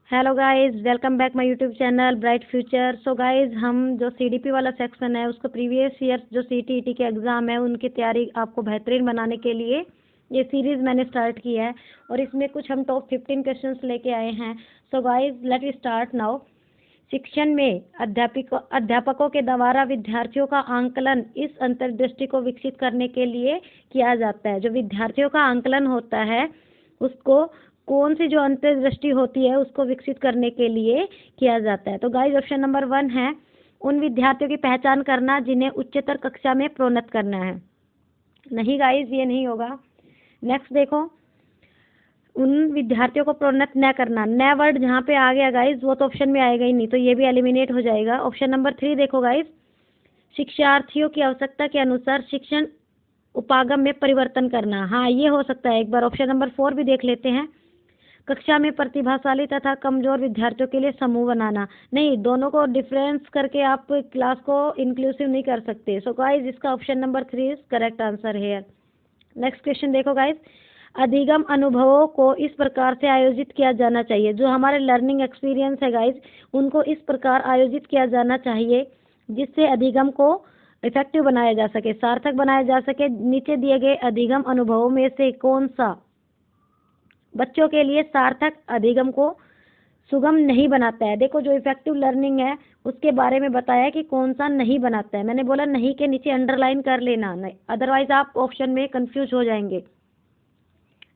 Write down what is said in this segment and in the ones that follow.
Hello guys, welcome back my YouTube channel bright future. So guys, हम जो CDP वाला section है उसको प्रीवियस ईयर जो सीटीईटी के एग्ज़ाम है उनकी तैयारी आपको बेहतरीन बनाने के लिए ये सीरीज़ मैंने स्टार्ट की है और इसमें कुछ हम टॉप 15 क्वेश्चंस लेके आए हैं। So guys, let start now. शिक्षण में अध्यापकों के द्वारा विद्यार्थियों का आंकलन इस अंतर्दृष्टि को विकसित करने के लिए किया जाता है। जो विद्यार्थियों का आंकलन होता है उसको कौन सी जो अंतर्दृष्टि होती है उसको विकसित करने के लिए किया जाता है। तो गाइस, ऑप्शन नंबर 1 है उन विद्यार्थियों की पहचान करना जिन्हें उच्चतर कक्षा में प्रोन्नत करना है। नहीं गाइस, ये नहीं होगा। नेक्स्ट देखो, उन विद्यार्थियों को प्रोन्नत न करना, नया वर्ड जहाँ पे आ गया गाइस वो तो ऑप्शन में आएगा ही नहीं, तो ये भी एलिमिनेट हो जाएगा। ऑप्शन नंबर 3 देखो गाइस, शिक्षार्थियों की आवश्यकता के अनुसार शिक्षण उपागम में परिवर्तन करना। हाँ, ये हो सकता है। एक बार ऑप्शन नंबर 4 भी देख लेते हैं। कक्षा में प्रतिभाशाली तथा कमजोर विद्यार्थियों के लिए समूह बनाना। नहीं, दोनों को डिफरेंस करके आप क्लास को इंक्लूसिव नहीं कर सकते। सो गाइस, इसका option number 3 is correct answer है। नेक्स्ट क्वेश्चन देखो गाइस, अधिगम अनुभवों को इस प्रकार से आयोजित किया जाना चाहिए। जो हमारे लर्निंग एक्सपीरियंस है गाइस उनको इस प्रकार आयोजित किया जाना चाहिए जिससे अधिगम को इफेक्टिव बनाया जा सके, सार्थक बनाया जा सके। नीचे दिए गए अधिगम अनुभवों में से कौन सा बच्चों के लिए सार्थक अधिगम को सुगम नहीं बनाता है? देखो, जो इफेक्टिव लर्निंग है उसके बारे में बताया कि कौन सा नहीं बनाता है। मैंने बोला नहीं के नीचे अंडरलाइन कर लेना, नहीं अदरवाइज आप ऑप्शन में कंफ्यूज हो जाएंगे।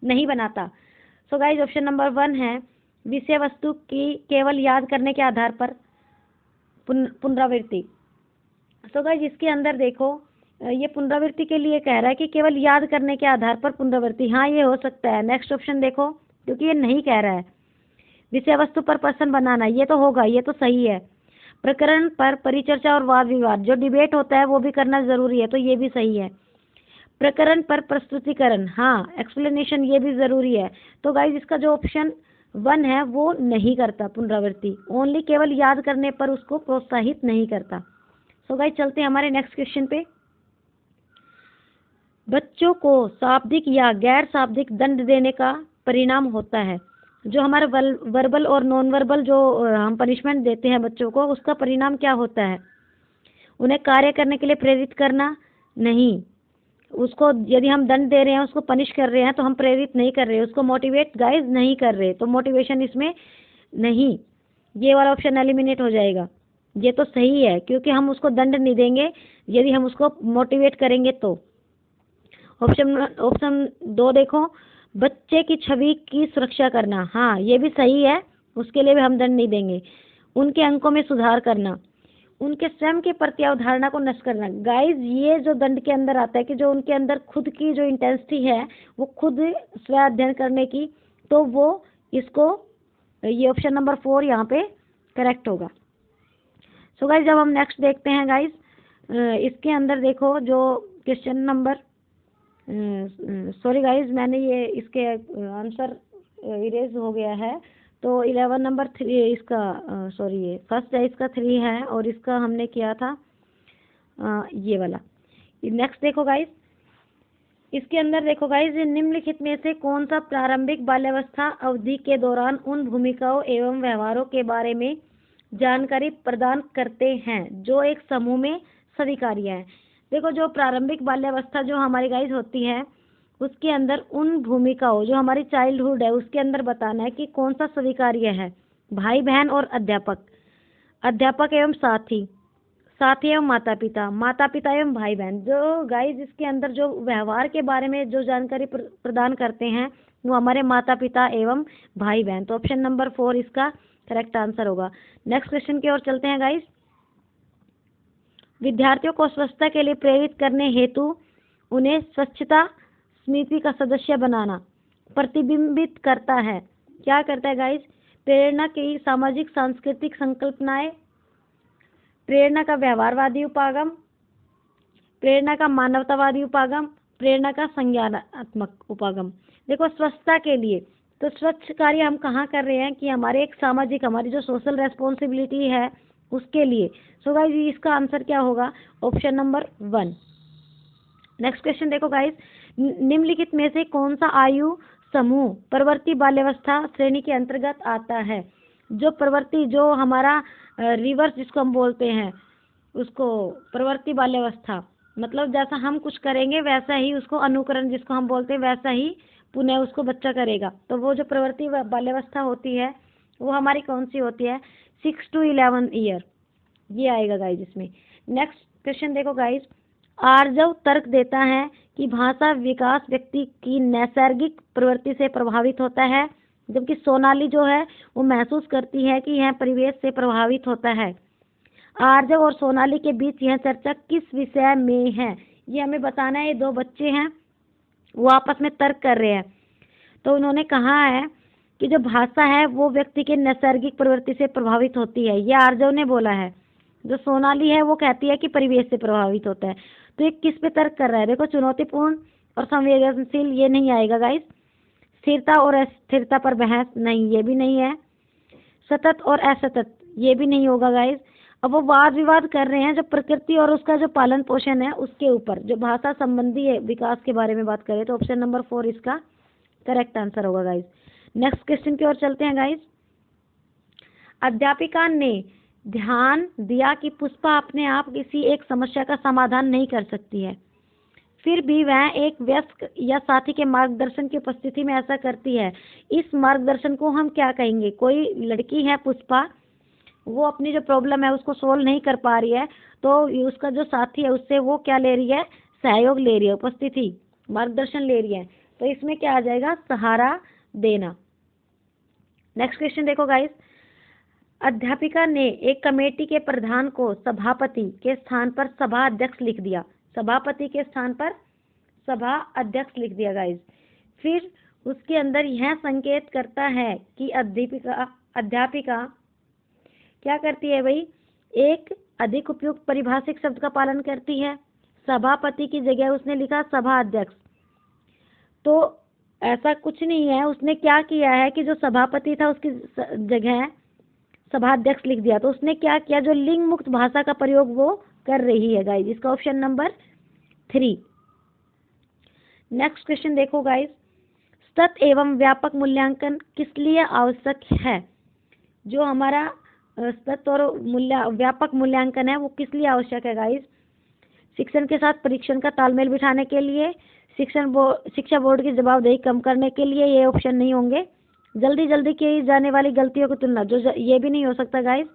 नहीं बनाता। सो गाइस, ऑप्शन नंबर 1 है विषय वस्तु की केवल याद करने के आधार पर पुनरावृत्ति। सो गाइस, इसके अंदर देखो ये पुनरावृत्ति के लिए कह रहा है कि केवल याद करने के आधार पर पुनरावृत्ति। हाँ, ये हो सकता है। नेक्स्ट ऑप्शन देखो, क्योंकि ये नहीं कह रहा है। विषय वस्तु पर प्रश्न बनाना, ये तो होगा, ये तो सही है। प्रकरण पर परिचर्चा और वाद विवाद, जो डिबेट होता है वो भी करना जरूरी है, तो ये भी सही है। प्रकरण पर प्रस्तुतिकरण, हाँ एक्सप्लेनेशन, ये भी जरूरी है। तो गाइज, इसका जो ऑप्शन 1 है वो नहीं करता पुनरावृत्ति, ओनली केवल याद करने पर उसको प्रोत्साहित नहीं करता। सो गाइज, चलते हैं हमारे नेक्स्ट क्वेश्चन पे। बच्चों को शाब्दिक या गैर शाब्दिक दंड देने का परिणाम होता है। जो हमारे वर्बल और नॉन वर्बल जो हम पनिशमेंट देते हैं बच्चों को, उसका परिणाम क्या होता है? उन्हें कार्य करने के लिए प्रेरित करना? नहीं, उसको यदि हम दंड दे रहे हैं, उसको पनिश कर रहे हैं, तो हम प्रेरित नहीं कर रहे, उसको मोटिवेट गाइज नहीं कर रहे, तो मोटिवेशन इसमें नहीं। ये वाला ऑप्शन एलिमिनेट हो जाएगा। ये तो सही है क्योंकि हम उसको दंड नहीं देंगे यदि हम उसको मोटिवेट करेंगे तो। ऑप्शन 2 देखो, बच्चे की छवि की सुरक्षा करना। हाँ, ये भी सही है, उसके लिए भी हम दंड नहीं देंगे। उनके अंकों में सुधार करना, उनके स्वयं के प्रति अवधारणा को नष्ट करना। गाइज, ये जो दंड के अंदर आता है कि जो उनके अंदर खुद की जो इंटेंसिटी है वो खुद स्व अध्ययन करने की, तो वो इसको ये ऑप्शन नंबर 4 यहाँ पे करेक्ट होगा। सो गाइज, जब हम नेक्स्ट देखते हैं गाइज, इसके अंदर देखो जो क्वेश्चन नंबर सॉरी गाइज, मैंने ये इसके आंसर इरेज हो गया है। तो 11 नंबर 3 इसका सॉरी, ये फर्स्ट है, इसका 3 है और इसका हमने किया था ये वाला। नेक्स्ट देखो गाइज, इसके अंदर देखो गाइज, निम्नलिखित में से कौन सा प्रारंभिक बाल्यावस्था अवधि के दौरान उन भूमिकाओं एवं व्यवहारों के बारे में जानकारी प्रदान करते हैं जो एक समूह में स्वीकार्य है? देखो, जो प्रारंभिक बाल्यावस्था जो हमारी गाइज होती है उसके अंदर उन भूमिकाओं जो हमारी चाइल्डहुड है उसके अंदर बताना है कि कौन सा स्वीकार्य है। भाई बहन और अध्यापक, अध्यापक एवं साथी, साथी एवं माता पिता, माता पिता एवं भाई बहन। जो गाइज इसके अंदर जो व्यवहार के बारे में जो जानकारी प्रदान करते हैं वो हमारे माता पिता एवं भाई बहन। तो ऑप्शन नंबर 4 इसका करेक्ट आंसर होगा। नेक्स्ट क्वेश्चन की ओर चलते हैं गाइज। विद्यार्थियों को स्वच्छता के लिए प्रेरित करने हेतु उन्हें स्वच्छता समिति का सदस्य बनाना प्रतिबिंबित करता है। क्या करता है गाइज? प्रेरणा की सामाजिक सांस्कृतिक संकल्पनाएं, प्रेरणा का व्यवहारवादी उपागम, प्रेरणा का मानवतावादी उपागम, प्रेरणा का संज्ञानात्मक उपागम। देखो, स्वच्छता के लिए तो स्वच्छ कार्य हम कहाँ कर रहे हैं कि हमारे एक सामाजिक, हमारी जो सोशल रेस्पॉन्सिबिलिटी है उसके लिए। सो गाइज, इसका आंसर क्या होगा? Option number 1। नेक्स्ट क्वेश्चन देखो गाइज, निम्नलिखित में से कौन सा आयु समूह प्रवर्ती बाल्यावस्था श्रेणी के अंतर्गत आता है? जो प्रवृत्ति, जो हमारा रिवर्स जिसको हम बोलते हैं, उसको प्रवृत्ति बाल्यावस्था, मतलब जैसा हम कुछ करेंगे वैसा ही उसको अनुकरण जिसको हम बोलते हैं वैसा ही पुनः उसको बच्चा करेगा। तो वो जो प्रवृत्ति बाल्यावस्था होती है वो हमारी कौन सी होती है? 6 to 11 ईयर, ये आएगा गाइज इसमें। नेक्स्ट क्वेश्चन देखो गाइज, आर्जव तर्क देता है कि भाषा विकास व्यक्ति की नैसर्गिक प्रवृत्ति से प्रभावित होता है, जबकि सोनाली जो है वो महसूस करती है कि यह परिवेश से प्रभावित होता है। आर्जव और सोनाली के बीच यह चर्चा किस विषय में है? ये हमें बताना है। ये दो बच्चे हैं, वो आपस में तर्क कर रहे हैं। तो उन्होंने कहा है कि जो भाषा है वो व्यक्ति के नैसर्गिक प्रवृत्ति से प्रभावित होती है, ये आर्जव ने बोला है। जो सोनाली है वो कहती है कि परिवेश से प्रभावित होता है। तो ये किस पे तर्क कर रहा है? देखो, चुनौतीपूर्ण और संवेदनशील ये नहीं आएगा गाइस। स्थिरता और अस्थिरता पर बहस नहीं, ये भी नहीं है। सतत और असतत ये भी नहीं होगा गाइस। अब वो वाद विवाद कर रहे हैं जो प्रकृति और उसका जो पालन पोषण है उसके ऊपर, जो भाषा संबंधी है विकास के बारे में बात करें तो ऑप्शन नंबर 4 इसका करेक्ट आंसर होगा गाइस। नेक्स्ट क्वेश्चन की ओर चलते हैं गाइस। अध्यापिका ने ध्यान दिया कि पुष्पा अपने आप किसी एक समस्या का समाधान नहीं कर सकती है, फिर भी वह एक वयस्क या साथी के मार्गदर्शन की उपस्थिति में ऐसा करती है। इस मार्गदर्शन को हम क्या कहेंगे? कोई लड़की है पुष्पा, वो अपनी जो प्रॉब्लम है उसको सोल्व नहीं कर पा रही है, तो उसका जो साथी है उससे वो क्या ले रही है? सहयोग ले रही है, उपस्थिति, मार्गदर्शन ले रही है। तो इसमें क्या आ जाएगा? सहारा देना। नेक्स्ट क्वेश्चन देखो गाइस। अध्यापिका ने एक कमेटी के प्रधान को सभापति के स्थान पर सभा अध्यक्ष लिख दिया। सभापति के स्थान पर सभा अध्यक्ष लिख दिया गाइस। फिर उसके अंदर यह संकेत करता है कि अध्यापिका क्या करती है भाई? एक अधिक उपयुक्त परिभाषिक शब्द का पालन करती है। सभापति की जगह उसने लिखा सभा अध्यक्ष। तो ऐसा कुछ नहीं है, उसने क्या किया है कि जो सभापति था उसकी जगह सभा अध्यक्ष लिख दिया। तो उसने क्या किया? जो लिंग मुक्त भाषा का प्रयोग वो कर रही है गाइस। इसका ऑप्शन नंबर 3। नेक्स्ट क्वेश्चन देखो गाइस। सतत एवं व्यापक मूल्यांकन किस लिए आवश्यक है? जो हमारा सतत और व्यापक मूल्यांकन है वो किस लिए आवश्यक है गाइस? शिक्षण के साथ परीक्षण का तालमेल बिठाने के लिए, शिक्षा बोर्ड की जवाबदेही कम करने के लिए, ये ऑप्शन नहीं होंगे। जल्दी की जाने वाली गलतियों की तुलना, जो ये भी नहीं हो सकता गाइस।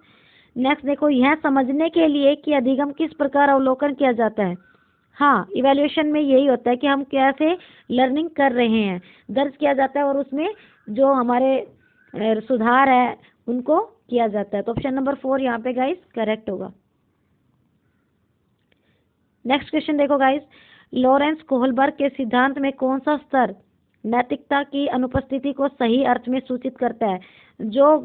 नेक्स्ट देखो, यह समझने के लिए कि अधिगम किस प्रकार अवलोकन किया जाता है। हाँ, इवैल्यूएशन में यही होता है कि हम कैसे लर्निंग कर रहे हैं, दर्ज किया जाता है और उसमें जो हमारे सुधार है उनको किया जाता है। तो ऑप्शन नंबर 4 यहाँ पे गाइस करेक्ट होगा। नेक्स्ट क्वेश्चन देखो गाइस। लॉरेंस कोहलबर्ग के सिद्धांत में कौन सा स्तर नैतिकता की अनुपस्थिति को सही अर्थ में सूचित करता है? जो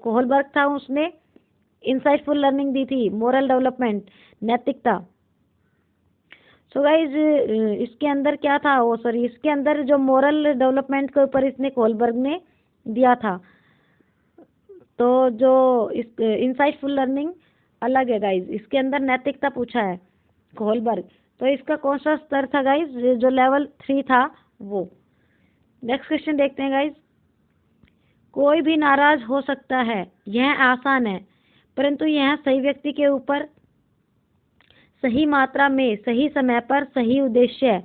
कोहलबर्ग था उसने इंसाइटफुल लर्निंग दी थी, मोरल डेवलपमेंट, नैतिकता। सो गाइज इसके अंदर क्या था? इसके अंदर जो मोरल डेवलपमेंट के ऊपर इसने कोहलबर्ग ने दिया था। तो जो इंसाइटफुल लर्निंग अलग है गाइज, इसके अंदर नैतिकता पूछा है कोहलबर्ग। तो इसका कौन सा स्तर था गाइज? जो लेवल 3 था वो। नेक्स्ट क्वेश्चन देखते हैं गाइज। कोई भी नाराज हो सकता है, यह आसान है, परंतु यह सही व्यक्ति के ऊपर सही मात्रा में, सही समय पर, सही उद्देश्य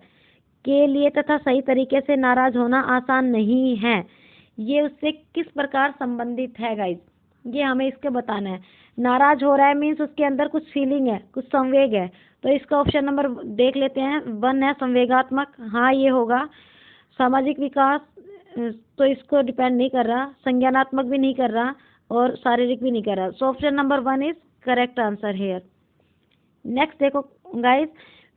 के लिए तथा सही तरीके से नाराज होना आसान नहीं है। ये उससे किस प्रकार संबंधित है गाइज? ये हमें इसके बताना है। नाराज हो रहा है मीन्स उसके अंदर कुछ फीलिंग है, कुछ संवेग है। तो इसका ऑप्शन नंबर देख लेते हैं। 1 है संवेगात्मक, हाँ ये होगा। सामाजिक विकास तो इसको डिपेंड नहीं कर रहा, संज्ञानात्मक भी नहीं कर रहा और शारीरिक भी नहीं कर रहा। So option number 1 is correct answer here. Next देखो गाइस,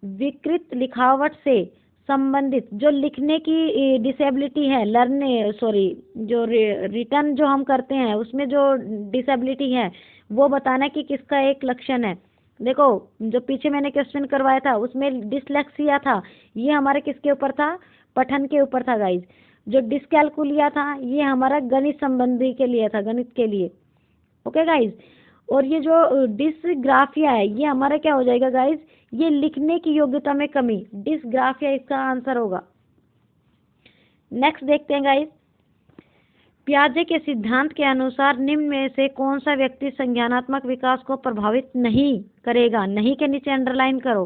विकृत लिखावट से संबंधित जो लिखने की डिसेबिलिटी है, जो रिटर्न जो हम करते हैं उसमें जो डिसेबिलिटी है वो बताना कि किसका एक लक्षण है। देखो, जो पीछे मैंने क्वेश्चन करवाया था उसमें डिसलेक्सिया था, ये हमारे किसके ऊपर था? पठन के ऊपर था गाइज। जो डिसकैलकुलिया था ये हमारा गणित संबंधी के लिए था, गणित के लिए। Okay guys. और ये जो डिसग्राफिया है ये हमारा क्या हो जाएगा गाइज? ये लिखने की योग्यता में कमी, डिसग्राफिया इसका आंसर होगा। नेक्स्ट देखते हैं गाइज। पियाजे के सिद्धांत के अनुसार निम्न में से कौन सा व्यक्ति संज्ञानात्मक विकास को प्रभावित नहीं करेगा? नहीं के नीचे अंडरलाइन करो।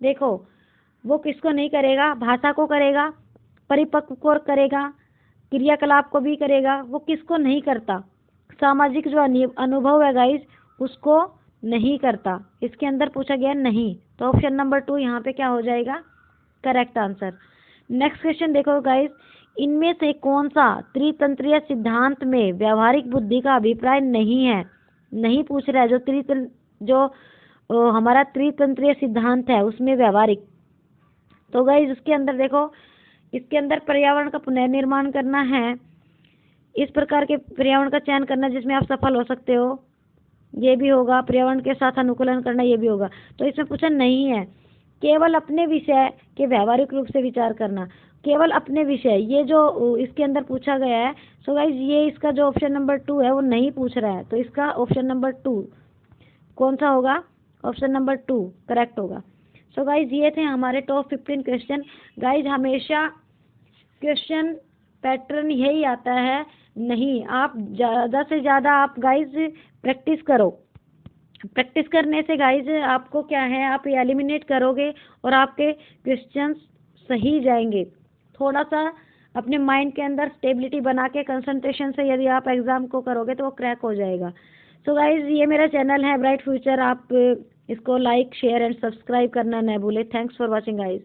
देखो वो किसको नहीं करेगा? भाषा को करेगा, परिपक्व को करेगा, क्रियाकलाप को भी करेगा। वो किसको नहीं करता? सामाजिक जो अनुभव है गाइज उसको नहीं करता। इसके अंदर पूछा गया नहीं, तो ऑप्शन नंबर 2 यहाँ पे क्या हो जाएगा? Correct answer. नेक्स्ट क्वेश्चन देखो गाइज, इनमें से कौन सा त्रितंत्रीय सिद्धांत में व्यावहारिक बुद्धि का अभिप्राय नहीं है? नहीं पूछ रहा है, जो हमारा त्रितंत्रीय सिद्धांत है उसमें व्यावहारिक। तो गाइज उसके अंदर देखो, इसके अंदर पर्यावरण का पुनर्निर्माण करना है, इस प्रकार के पर्यावरण का चयन करना जिसमें आप सफल हो सकते हो, ये भी होगा। पर्यावरण के साथ अनुकूलन करना, ये भी होगा। तो इसमें पूछा नहीं है। केवल अपने विषय के व्यावहारिक रूप से विचार करना, केवल अपने विषय, ये जो इसके अंदर पूछा गया है। सो गाइज ये इसका जो ऑप्शन नंबर 2 है वो नहीं पूछ रहा है, तो इसका ऑप्शन नंबर 2 कौन सा होगा? ऑप्शन नंबर 2 करेक्ट होगा। सो गाइज ये थे हमारे टॉप 15 क्वेश्चन। गाइज हमेशा क्वेश्चन पैटर्न यही आता है, नहीं आप ज़्यादा से ज़्यादा आप गाइज प्रैक्टिस करो। प्रैक्टिस करने से गाइज आपको क्या है, आप एलिमिनेट करोगे और आपके क्वेश्चंस सही जाएंगे। थोड़ा सा अपने माइंड के अंदर स्टेबिलिटी बना के कंसंट्रेशन से यदि आप एग्ज़ाम को करोगे तो वो क्रैक हो जाएगा। सो गाइज ये मेरा चैनल है ब्राइट फ्यूचर, आप इसको लाइक शेयर एंड सब्सक्राइब करना न भूलें। Thanks for watching guys.